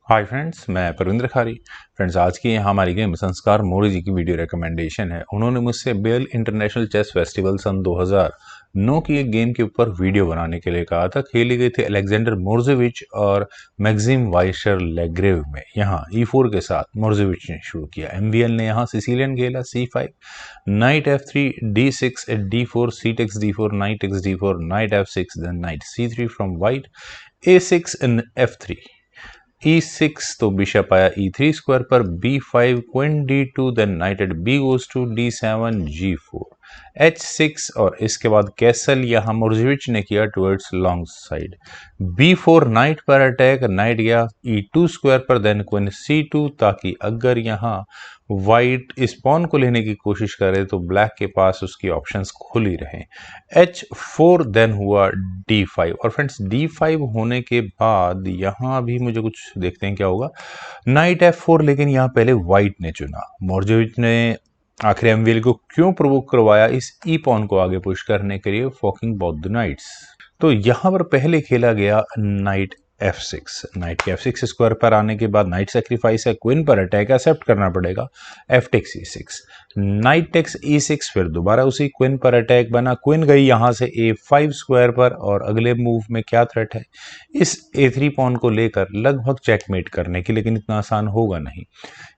Hi friends, मैं परविंद्र खारी। Friends, आज की हमारी गेम संस्कार मौर्य जी की वीडियो रिकमेंडेशन है। उन्होंने मुझसे बेल इंटरनेशनल चेस फेस्टिवल सन 2009 की एक गेम के ऊपर वीडियो बनाने के लिए कहा था। खेली गई थी अलेक्जेंडर मोर्जेविच और मैक्सिम वाइशर लेग्रेव में। यहाँ E4 के साथ मोर्जेविच ने शुरू किया। MVL ने यहाँ सिसिलियन खेला C5, night F3, D6, D4, C takes D4, knight takes D4, knight F6, then knight C3 from white, A6 and F3, E6 तो बिशप आया E3 स्क्वायर पर, B5, queen D2, then knight at B goes to D7, G4, H6 और इसके बाद castle यहाँ मोर्जेविच ने किया towards long side. B4 night पर अटैक, नाइट गया E2 स्क्वायर पर, देन क्वीन C2 ताकि अगर यहाँ वाइट इस पॉन को लेने की कोशिश करे तो ब्लैक के पास उसकी ऑप्शंस खुली रहे। H4 देन हुआ D5 और फ्रेंड्स D5 होने के बाद यहाँ भी मुझे कुछ देखते हैं क्या होगा। नाइट F4, लेकिन यहाँ पहले वाइट ने चुना। मोर्जेविच ने आखिर MVL को क्यों प्रोवोक करवाया इस ई पॉन को आगे पुश करने के लिए, फॉकिंग बोथ द नाइट्स। तो यहाँ पर पहले खेला गया नाइट F6। नाइट के F6 स्क्वायर पर आने के बाद नाइट सेक्रीफाइस है, क्वीन पर अटैक एक्सेप्ट करना पड़ेगा। F takes E6, knight takes E6, फिर दोबारा उसी क्वीन पर अटैक बना। क्वीन गई यहाँ से A5 स्क्वायर पर और अगले मूव में क्या थ्रेट है इस A3 पॉन को लेकर लगभग चेकमेट करने की, लेकिन इतना आसान होगा नहीं।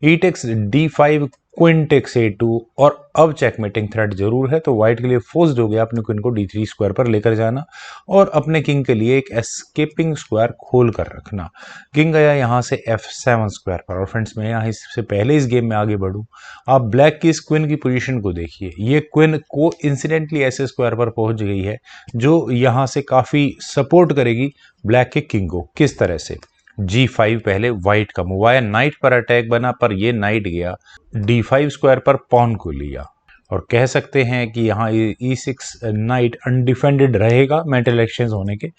E takes D5, queen takes A2 और अब चेकमेटिंग थ्रेट जरूर है, तो व्हाइट के लिए फोर्स्ड हो गया अपने क्वीन को D3 स्क्वायर पर लेकर जाना और अपने किंग के लिए एक एस्केपिंग स्क्वायर खोल कर रखना। किंग गया यहाँ से F7 स्क्वायर पर। और फ्रेंड्स, मैं यहाँ इससे पहले इस गेम में आगे बढ़ूं, आप ब्लैक की इस क्वीन की पोजीशन को देखिए। ये क्वीन को इंसिडेंटली ऐसे स्क्वायर पर पहुंच गई है जो यहाँ से काफी सपोर्ट करेगी ब्लैक के किंग को। किस तरह से, G5 पहले व्हाइट का मूव आया, नाइट पर अटैक बना, पर ये नाइट गया D5 स्क्वायर पर, पॉन को लिया और कह सकते हैं कि यहाँ E6 नाइट अनडिफेंडेड रहेगा मेंटल एक्सचेंज होने के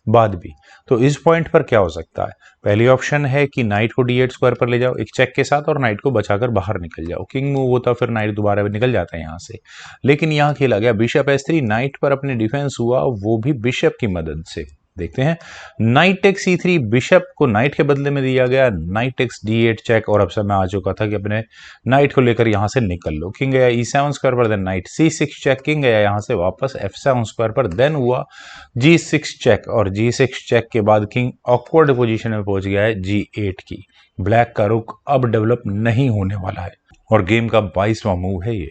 बाद भी। तो इस पॉइंट पर क्या हो सकता है, पहली ऑप्शन है कि नाइट को D8 स्क्वायर पर ले जाओ एक चेक के साथ और नाइट को बचाकर बाहर निकल जाओ। किंग मूव होता फिर नाइट दोबारा निकल जाता है यहाँ से, लेकिन यहाँ खेला गया बिशप S3, नाइट पर अपने डिफेंस हुआ, वो भी बिशप की मदद से। देखते हैं, नाइट टेक्स E3, बिशप को नाइट के बदले में दिया गया, नाइट टेक्स D8 चेक और अब समय आ चुका था कि अपने नाइट को लेकर यहां से निकल लो। किंग गया E7 स्क्वायर पर, then night C6 check, king गया यहां से वापस F7 स्क्वायर पर, देन हुआ G6 चेक और G6 चेक के बाद किंग ऑकवर्ड पोजीशन में पहुंच गया है G8 की। ब्लैक का रुख अब डेवलप नहीं होने वाला है और गेम का 22वां मूव है ये।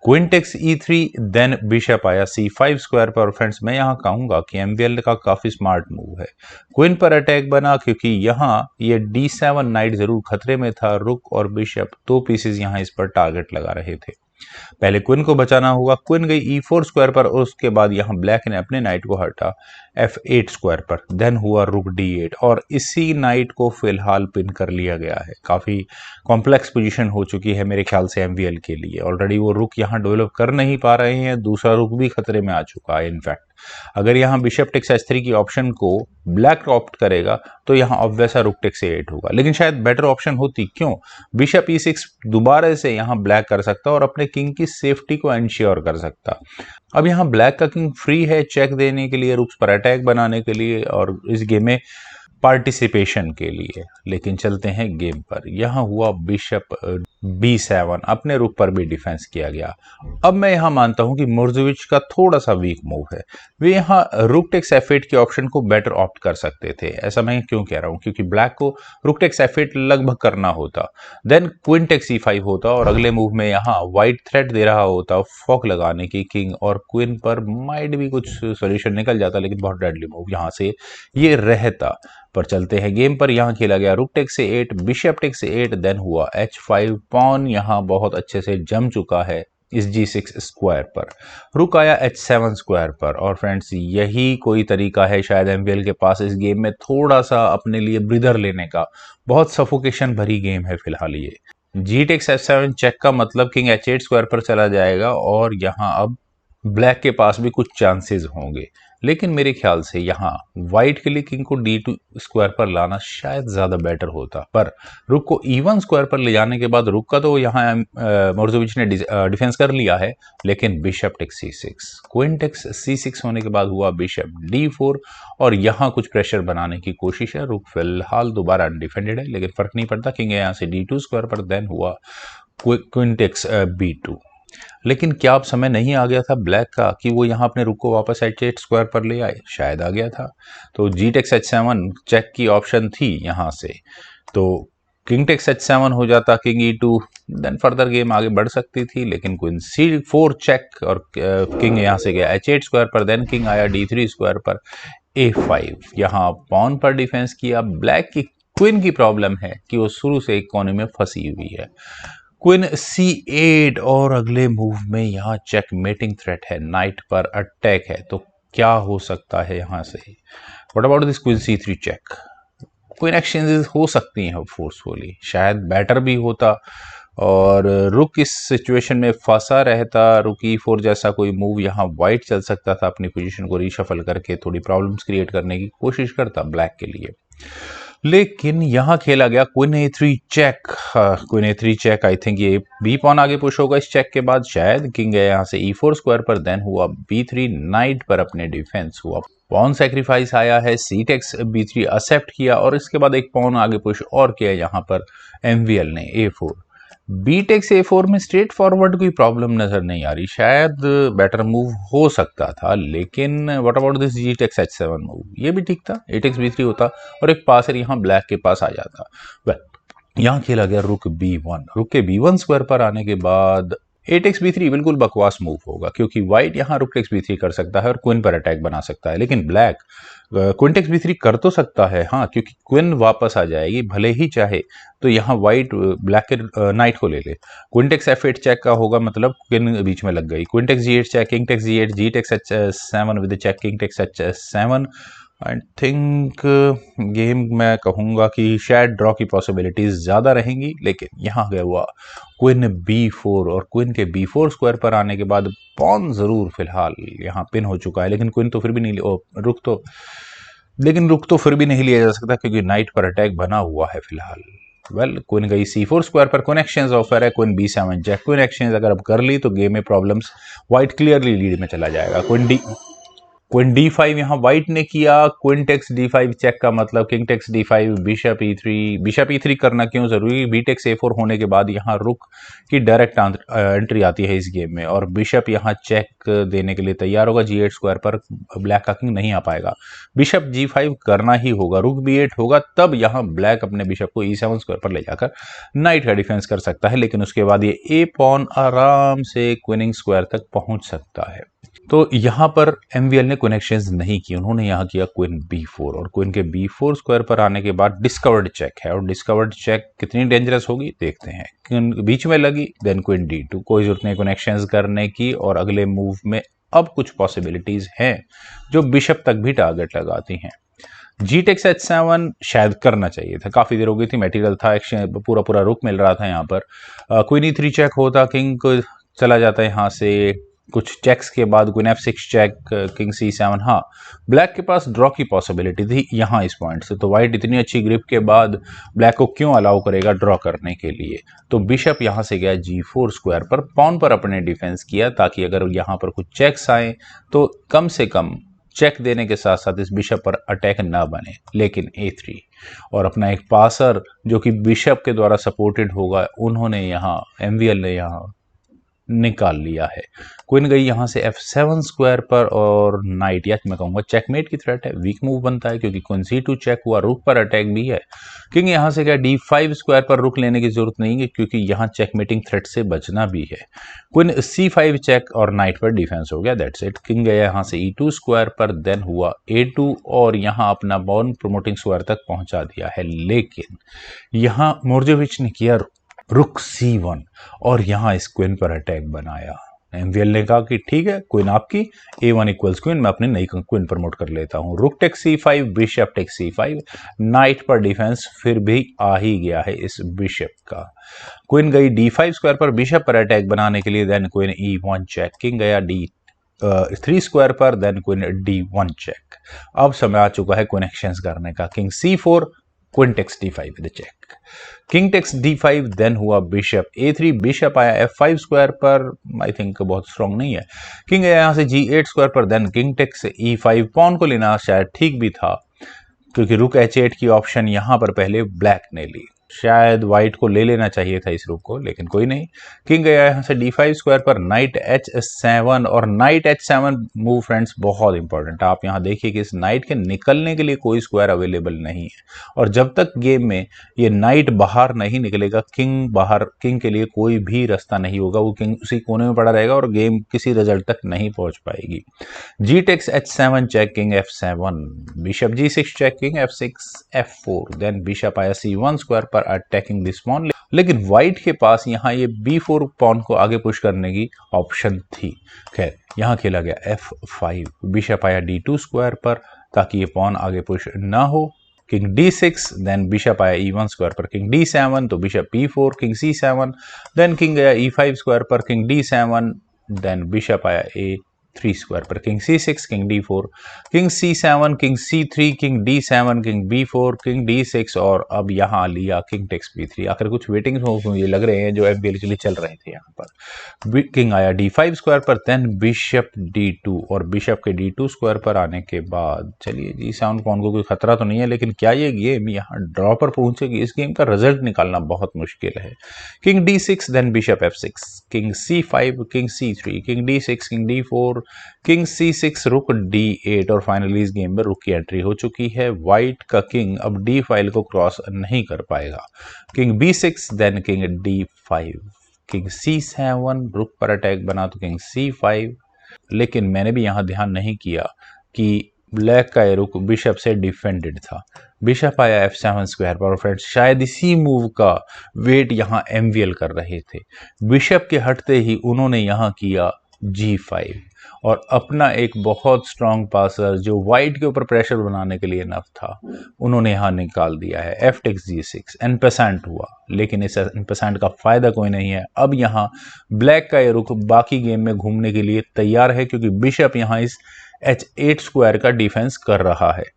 Queen takes E3, then bishop आया C5 स्क्वायर पर। फ्रेंड्स, मैं यहाँ कहूंगा कि MVL का काफी स्मार्ट मूव है। क्वीन पर अटैक बना क्योंकि यहाँ ये D7 नाइट जरूर खतरे में था, रुक और बिशप दो पीसेस यहाँ इस पर टारगेट लगा रहे थे। पहले क्वीन को बचाना होगा। क्वीन गई E4 स्क्वायर पर, उसके बाद यहाँ ब्लैक ने अपने नाइट को हटा F8 स्क्वायर पर, देन हुआ रुक D8 और इसी नाइट को फिलहाल पिन कर लिया गया है। काफी कॉम्प्लेक्स पोजीशन हो चुकी है मेरे ख्याल से MVL के लिए। ऑलरेडी वो रुक यहाँ डेवलप कर नहीं पा रहे हैं, दूसरा रुक भी खतरे में आ चुका है। इनफैक्ट अगर यहाँ बिशप टेक्स S3 की ऑप्शन को ब्लैक ऑप्ट करेगा तो यहाँ ऑब्वियस रुक टेक्स A8 होगा, लेकिन शायद बेटर ऑप्शन होती। क्यों, बिशप E6 दोबारा से यहाँ ब्लैक कर सकता और अपने किंग की सेफ्टी को एंश्योर कर सकता। अब यहाँ ब्लैक का किंग फ्री है चेक देने के लिए, रुक्स पर अटैक बनाने के लिए और इस गेम में पार्टिसिपेशन के लिए। लेकिन चलते हैं गेम पर। यहाँ हुआ बिशप B7, अपने रुक पर भी डिफेंस किया गया। अब मैं यहाँ मानता हूं कि मोर्जेविच का थोड़ा सा वीक मूव है। वे यहाँ रुक टेक्स F8 के ऑप्शन को बेटर ऑप्ट कर सकते थे। ऐसा मैं क्यों कह रहा हूँ, क्योंकि ब्लैक को रुक टेक्स F8 लगभग करना होता, देन क्वीन टेक्स E5 होता और अगले मूव में यहाँ व्हाइट थ्रेट दे रहा होता फॉक लगाने की किंग और क्वीन पर, माइट भी कुछ सोल्यूशन निकल जाता, लेकिन बहुत डेडली मूव यहाँ से ये रहता। पर चलते हैं गेम पर। यहाँ खेला गया rook takes A8, bishop takes A8, then हुआ H5, पॉन यहाँ बहुत अच्छे से जम चुका है इस G6 स्क्वायर पर, रुक आया H7 स्क्वायर पर। और फ्रेंड्स, यही कोई तरीका है शायद MVL के पास इस गेम में थोड़ा सा अपने लिए ब्रीदर लेने का। बहुत सफोकेशन भरी गेम है फिलहाल ये। G टेक्स F7 चेक का मतलब किंग H8 स्क्वायर पर चला जाएगा और यहाँ अब ब्लैक के पास भी कुछ चांसेस होंगे। लेकिन मेरे ख्याल से यहाँ वाइट के लिए किंग को D2 स्क्वायर पर लाना शायद ज़्यादा बेटर होता, पर रुक को E1 स्क्वायर पर ले जाने के बाद रुक का तो यहाँ मोर्जोविच ने डिफेंस कर लिया है, लेकिन bishop takes C6, queen takes C6 होने के बाद हुआ बिशप D4 और यहाँ कुछ प्रेशर बनाने की कोशिश है। रुक फिलहाल दोबारा अनडिफेंडेड है, लेकिन फर्क नहीं पड़ता, किंग यहाँ से D2 स्क्वायर पर, देन हुआ क्वीन टेक्स B2। लेकिन क्या अब समय नहीं आ गया था ब्लैक का कि वो यहाँ अपने रुक को वापस H8 स्क्वायर पर ले आए? शायद आ गया था। तो जी टेक्स H7 चेक की ऑप्शन थी यहाँ से, तो किंग टेक्स H7 हो जाता, king E2, then further game आगे बढ़ सकती थी, लेकिन क्वीन C4 चेक और किंग यहाँ से गया H8 स्क्वायर पर, देन किंग आया D3 स्क्वायर पर, A5। यहाँ पॉन पर डिफेंस किया। ब्लैक की क्वीन की प्रॉब्लम है कि वो शुरू से एक कोने में फंसी हुई है। क्वीन C8 और अगले मूव में यहाँ चेकमेटिंग थ्रेट है, नाइट पर अटैक है, तो क्या हो सकता है यहाँ से? What about this queen C3 check? Queen exchanges हो सकती हैं फोर्सफुली, शायद बेटर भी होता और रुक इस सिचुएशन में फंसा रहता। रुक E4 जैसा कोई मूव यहाँ वाइट चल सकता था, अपनी पोजीशन को रीशफल करके थोड़ी प्रॉब्लम्स क्रिएट करने की कोशिश करता ब्लैक के लिए, लेकिन यहां खेला गया queen A3 check. Queen A3 check, I think ये बी पॉन आगे पुश होगा इस चेक के बाद, शायद किंग है यहां से E4 स्क्वायर पर, देन हुआ B3, नाइट पर अपने डिफेंस हुआ, पॉन सैक्रिफाइस आया है, C टेक्स B3 एक्सेप्ट किया और इसके बाद एक पॉन आगे पुश और किया यहाँ पर MVL ने A4। बी टेक्स A4 में स्ट्रेट फॉरवर्ड कोई प्रॉब्लम नजर नहीं आ रही, शायद बेटर मूव हो सकता था, लेकिन what about this G takes H7 move? ये भी ठीक था, A टेक्स B3 होता और एक पासर यहाँ ब्लैक के पास आ जाता। यहाँ खेला गया रुक B1। रुक के B1 स्क्वायर पर आने के बाद A टेक्स B3 बिल्कुल बकवास मूव होगा, क्योंकि व्हाइट यहाँ रुक टेक्स B3 कर सकता है और क्वीन पर अटैक बना सकता है, लेकिन ब्लैक क्वीन टेक्स B3 कर तो सकता है, हाँ, क्योंकि क्वीन वापस आ जाएगी भले ही चाहे, तो यहाँ व्हाइट ब्लैक के नाइट को ले ले। क्वीन टेक्स F8 चेक का होगा, मतलब क्वीन बीच में लग गई। Queen takes G8 check, king takes G8, G takes H7 with check, king takes H7। I think game मैं कहूँगा कि शायद ड्रॉ की पॉसिबिलिटीज ज़्यादा रहेंगी, लेकिन यहाँ गया हुआ क्वीन B4 और क्वीन के B4 स्क्वायर पर आने के बाद पॉन ज़रूर फिलहाल यहाँ पिन हो चुका है, लेकिन क्वीन तो फिर भी नहीं रुक तो फिर भी नहीं लिया जा सकता, क्योंकि नाइट पर अटैक बना हुआ है फिलहाल। क्वीन गई C4 स्क्वायर पर, क्वीन एक्सचेंज ऑफर है, queen B7 check. Queen exchange अगर अब कर ली तो गेम में प्रॉब्लम्स, व्हाइट क्लियरली लीड में चला जाएगा। क्वीन D5 यहाँ व्हाइट ने किया, क्वीन टेक्स D5 चेक का मतलब king takes D5, bishop E3। Bishop E3 करना क्यों जरूरी? बी टेक्स A4 होने के बाद यहाँ रुक की डायरेक्ट एंट्री आती है इस गेम में और बिशप यहाँ चेक देने के लिए तैयार होगा। G8 स्क्वायर पर ब्लैक का किंग नहीं आ पाएगा, बिशप G5 करना ही होगा, रुक B8 होगा, तब यहाँ ब्लैक अपने बिशप को E7 स्क्वायर पर ले जाकर नाइट का डिफेंस कर सकता है, लेकिन उसके बाद ये ए पॉन आराम से क्वीनिंग स्क्वायर तक पहुंच सकता है। तो यहाँ पर MVL ने क्वीन एक्सचेंज नहीं की, उन्होंने यहाँ किया क्वीन B4 और क्वीन के B4 स्क्वायर पर आने के बाद डिस्कवर्ड चेक है, और डिस्कवर्ड चेक कितनी डेंजरस होगी देखते हैं। क्वीन बीच में लगी, देन क्वीन D2, कोई जरूरत नहीं क्वीन एक्सचेंज करने की, और अगले मूव में अब कुछ पॉसिबिलिटीज हैं जो बिशप तक भी टारगेट लगाती हैं। जी टेक्स H7 शायद करना चाहिए था, काफी देर हो गई थी, मटेरियल था, एक्सचेंज पूरा रुक मिल रहा था यहाँ पर। क्वीन E3 चेक होता, किंग को चला जाता है यहाँ से, कुछ चेक्स के बाद queen F6 check, king C7। हाँ, ब्लैक के पास ड्रॉ की पॉसिबिलिटी थी यहाँ इस पॉइंट से, तो व्हाइट इतनी अच्छी ग्रिप के बाद ब्लैक को क्यों अलाउ करेगा ड्रॉ करने के लिए? तो बिशप यहाँ से गया G4 स्क्वायर पर, पॉन पर अपने डिफेंस किया, ताकि अगर यहाँ पर कुछ चेक्स आए तो कम से कम चेक देने के साथ साथ इस बिशप पर अटैक ना बने। लेकिन A3 और अपना एक पासर जो कि बिशप के द्वारा सपोर्टेड होगा, उन्होंने यहाँ MVL ने यहाँ निकाल लिया है। क्वीन गई यहाँ से F7 स्क्वायर पर और नाइट, या मैं कहूँगा चेकमेट की थ्रेट है, वीक मूव बनता है क्योंकि क्वीन C2 चेक हुआ, रुक पर अटैक भी है। किंग यहाँ से क्या D5 स्क्वायर पर, रुक लेने की जरूरत नहीं है क्योंकि यहाँ चेकमेटिंग थ्रेट से बचना भी है। क्वीन C5 चेक और नाइट पर डिफेंस हो गया, दैट्स इट। किंग गया यहाँ से E2 स्क्वायर पर, देन हुआ A2 और यहाँ अपना बॉन प्रमोटिंग स्क्वायर तक पहुंचा दिया है, लेकिन यहाँ मोर्जेविच ने किया रुक C1 और यहाँ इस क्वीन पर अटैक बनाया। MVL ने कहा कि ठीक है, क्वीन आपकी, A1 इक्वल्स क्वीन, मैं अपनी नई क्वीन प्रमोट कर लेता हूँ। Rook take C5, bishop take C5, knight पर डिफेंस फिर भी आ ही गया है इस बिशप का। क्वीन गई D5 स्क्वायर पर, बिशप पर अटैक बनाने के लिए, then queen E1 check, king गया 3 स्क्वायर पर, देन क्वीन D1 चेक। अब समय आ चुका है क्वीन एक्सचेंज करने का। King C4, queen takes D5 with check. King takes D5, then हुआ बिशप A3, बिशप आया F5 स्क्वायर पर, आई थिंक बहुत स्ट्रांग नहीं है। किंग आया यहां से G8 स्क्वायर पर, then king takes E5, pawn को लेना शायद ठीक भी था क्योंकि रुक H8 की ऑप्शन यहां पर पहले ब्लैक ने ली। शायद व्हाइट को ले लेना चाहिए था इस रुक को, लेकिन कोई नहीं। किंग गया यहां से D5 स्क्वायर पर, नाइट H7, और नाइट H7 मूव फ्रेंड्स बहुत इंपॉर्टेंट है। आप यहां देखिए कि इस नाइट के निकलने के लिए कोई स्क्वायर अवेलेबल नहीं है, और जब तक गेम में ये नाइट बाहर नहीं निकलेगा, किंग के लिए कोई भी रास्ता नहीं होगा। वो किंग उसी कोने में पड़ा रहेगा और गेम किसी रिजल्ट तक नहीं पहुंच पाएगी। G takes H7 check, king F7, bishop G6 check, king F6 F4, then bishop आया C1 स्क्वायर पर अटैकिंग दिस पॉन। लेकिन व्हाइट के पास यहाँ ये B4 पॉन को आगे पुश करने की ऑप्शन थी। खैर यहाँ खेला गया F5, बिशप आया D2 स्क्वायर पर ताकि ये पॉन आगे पुश ना हो। किंग D6, देन बिशप आया E1 स्क्वायर पर, किंग D7, तो bishop E4, king C7, then king गया E5 स्क्वायर पर, किंग D7, देन बिशप आया A3 स्क्वायर पर, king C6, king D4, king C7, king C3, king D7, king B4, king D6, और अब यहाँ लिया किंग टेक्स B3। आखिर कुछ वेटिंग मूव मुझे लग रहे हैं जो FBL के लिए चल रहे थे यहाँ पर। किंग आया D5 स्क्वायर पर, देन बिशप D2, और बिशप के D2 स्क्वायर पर आने के बाद चलिए G7 पॉन को कोई खतरा तो नहीं है, लेकिन क्या ये गेम यहाँ ड्रॉ पर पहुंचेगी? इस गेम का रिजल्ट निकालना बहुत मुश्किल है। King D6, then bishop F6, king C5, king C3, king D6, king D4, king C6, rook D8, और फाइनली इस गेम में रुक की एंट्री हो चुकी है। व्हाइट का किंग अब D फाइल को क्रॉस नहीं कर पाएगा। King B6, then king D5, king C7, रुक पर अटैक बना तो किंग C5, लेकिन मैंने भी यहां ध्यान नहीं किया कि ब्लैक का ये रुक बिशप से डिफेंडेड था। बिशप आया F7 स्क्वायर पर, और फ्रेंड्स शायद इसी मूव का वेट यहाँ MVL कर रहे थे। बिशप के हटते ही उन्होंने यहाँ किया G5, और अपना एक बहुत स्ट्रांग पासर जो व्हाइट के ऊपर प्रेशर बनाने के लिए इनफ था, उन्होंने यहाँ निकाल दिया है। F टेक्स G6, एनपेसेंट हुआ, लेकिन इस एनपेसेंट का फायदा कोई नहीं है। अब यहाँ ब्लैक का ये रुख बाकी गेम में घूमने के लिए तैयार है, क्योंकि बिशप यहाँ इस H8 स्क्वायर का डिफेंस कर रहा है।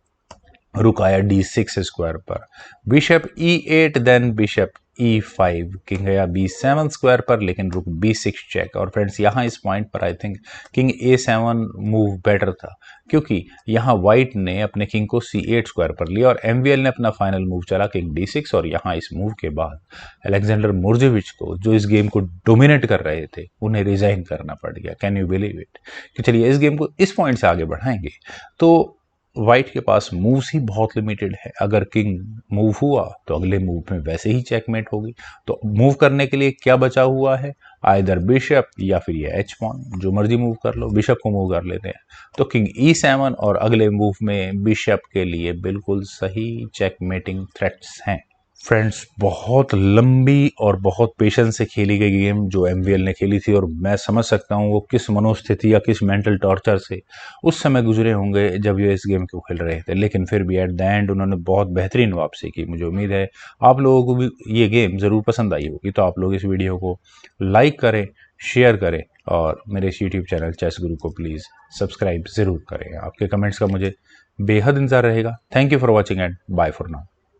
रुक आया D6 स्क्वायर पर, bishop E8, then bishop E5, king गया B7 स्क्वायर पर, लेकिन रुक B6 चेक। और फ्रेंड्स यहाँ इस पॉइंट पर I think king A7 move better था, क्योंकि यहाँ व्हाइट ने अपने किंग को C8 स्क्वायर पर लिया, और MVL ने अपना फाइनल मूव चला किंग D6, और यहाँ इस मूव के बाद अलेक्जेंडर मुर्जेविच को, जो इस गेम को डोमिनेट कर रहे थे, उन्हें रिजाइन करना पड़ गया। Can you believe it? कि चलिए इस गेम को इस पॉइंट से आगे बढ़ाएंगे। तो व्हाइट के पास मूव्स ही बहुत लिमिटेड है। अगर किंग मूव हुआ तो अगले मूव में वैसे ही चेकमेट होगी। तो मूव करने के लिए क्या बचा हुआ है? आइदर बिशप या फिर ये एच पॉन, जो मर्जी मूव कर लो। बिशप को मूव कर लेते हैं, तो किंग E7, और अगले मूव में बिशप के लिए बिल्कुल सही चेकमेटिंग थ्रेट्स हैं। फ्रेंड्स बहुत लंबी और बहुत पेशेंस से खेली गई गेम जो MVL ने खेली थी, और मैं समझ सकता हूँ वो किस मनोस्थिति या किस मेंटल टॉर्चर से उस समय गुजरे होंगे जब ये इस गेम को खेल रहे थे। लेकिन फिर भी एट द एंड उन्होंने बहुत बेहतरीन वापसी की। मुझे उम्मीद है आप लोगों को भी ये गेम ज़रूर पसंद आई होगी। तो आप लोग इस वीडियो को लाइक करें, शेयर करें, और मेरे इस यूट्यूब चैनल चेस गुरु को प्लीज़ सब्सक्राइब ज़रूर करें। आपके कमेंट्स का मुझे बेहद इंतज़ार रहेगा। Thank you for watching and bye for now.